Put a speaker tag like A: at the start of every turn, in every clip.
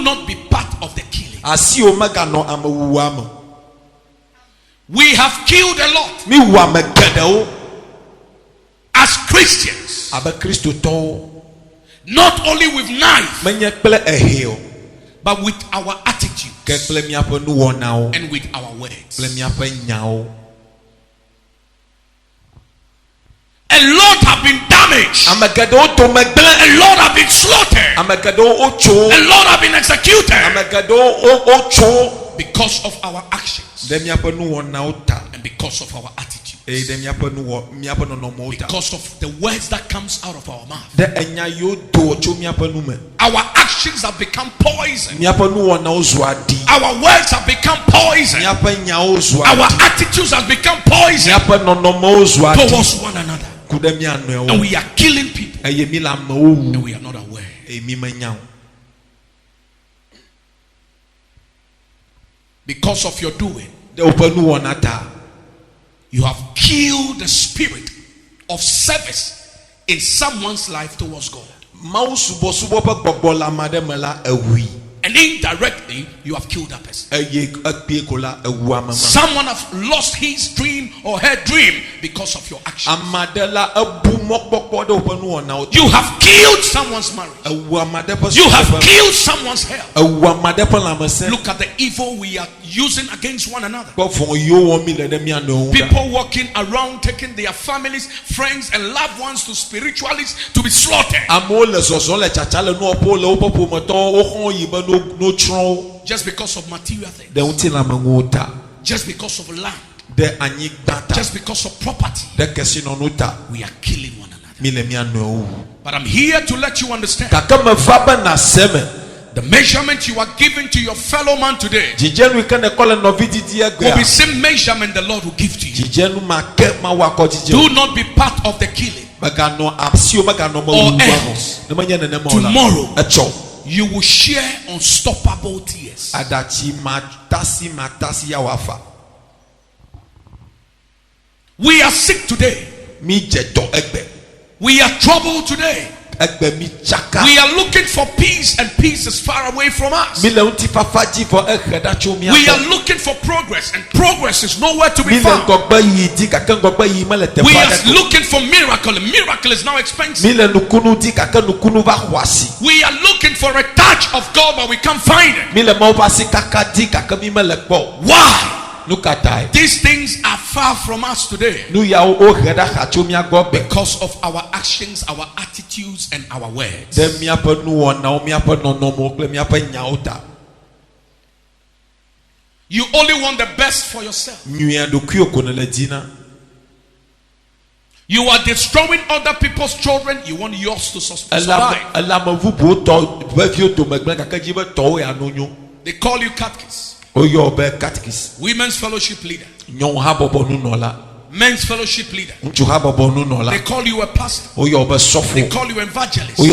A: not be part of the killing. We have killed a lot as Christians, not only with knife, but with our attitudes and with our words. A lot have been damaged. A lot have been slaughtered. A lot have been executed because of our actions and because of our attitudes, because of the words that comes out of our mouth. Our actions have become poison. Our words have become poison. Our attitudes have become poison towards one another. And we are killing people and we are not aware. Because of your doing, you have killed the spirit of service in someone's life towards God. And indirectly, you have killed that person. Someone has lost his dream or her dream because of your actions. You have killed someone's marriage. You have killed someone's health. Look at the evil we are using against one another. People walking around taking their families, friends, and loved ones to spiritualists to be slaughtered. Just because of material things. Just because of land. Just because of property. We are killing one another. But I'm here to let you understand. The measurement you are giving to your fellow man today will be the same measurement the Lord will give to you. Do not be part of the killing, or else tomorrow you will share unstoppable tears. We are sick today. We are troubled today. We are looking for peace, and peace is far away from us. We are looking for progress, and progress is nowhere to be found. We are looking for miracle, and miracle is now expensive. We are looking for a touch of God, but we can't find it. Why? These things are far from us today because of our actions, our attitudes, and our words. You only want the best for yourself. You are destroying other people's children. You want yours to survive. They call you catechist. Women's fellowship leader. Men's fellowship leader. They call you a pastor. They call you evangelist. But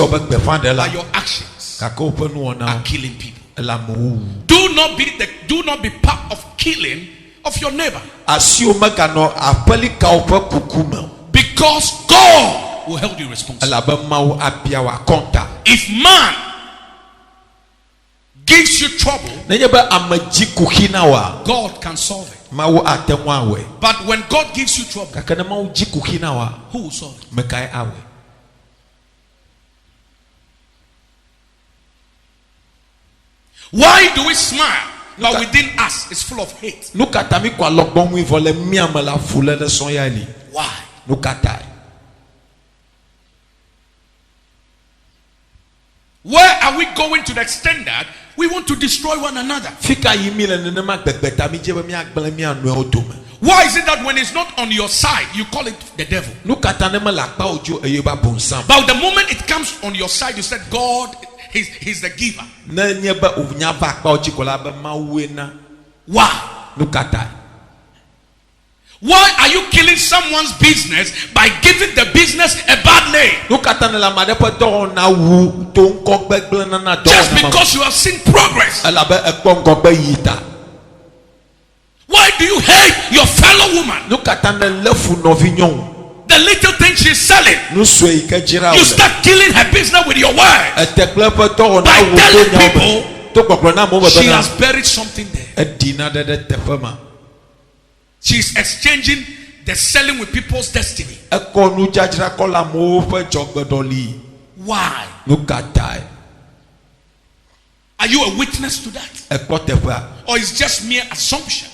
A: your actions are killing people. Do not be part of killing of your neighbor, because God will hold you responsible. If man gives you trouble, God can solve it. But when God gives you trouble, who will solve it? Why do we smile, but within us is full of hate? Why? Where are we going to the extent that we want to destroy one another? Why is it that when it's not on your side, you call it the devil? But the moment it comes on your side, you said, God, he's the giver. Why? Why are you killing someone's business by giving the business a bad name? Just because you have seen progress. Why do you hate your fellow woman? The little thing she's selling, you start killing her business with your words by telling people She has buried something there. She is exchanging the selling with people's destiny. Why? Are you a witness to that? Or is just mere assumption?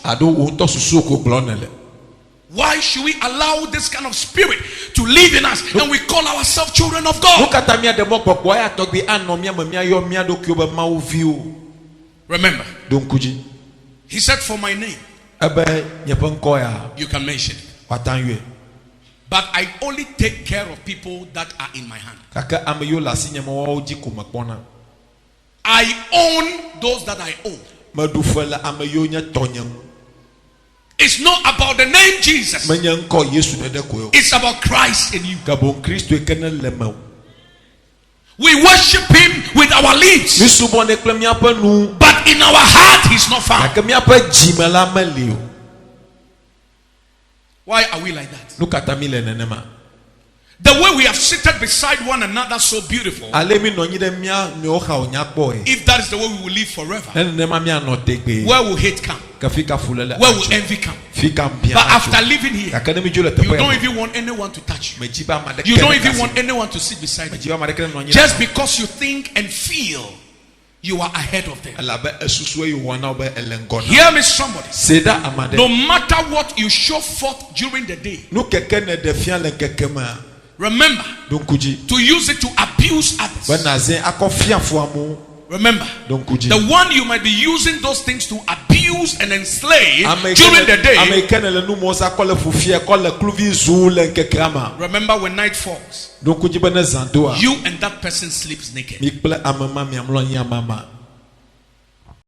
A: Why should we allow this kind of spirit to live in us and we call ourselves children of God? Remember, he said, for my name, you can mention it. But I only take care of people that are in my hand. I own those that I own. It's not about the name Jesus. It's about Christ in you. We worship him with our lips, but in our heart he's not found. Why are we like that? The way we have seated beside one another so beautiful. If that is the way we will live forever, where will hate come? Where will envy come? But after living here, you don't even want anyone to touch you. You don't even want anyone to sit beside you. Just because you think and feel you are ahead of them. Hear me, somebody. No matter what you show forth during the day, remember to use it to abuse others. Remember, the one you might be using those things to abuse and enslave during the day. Remember, when night falls, you and that person sleeps naked.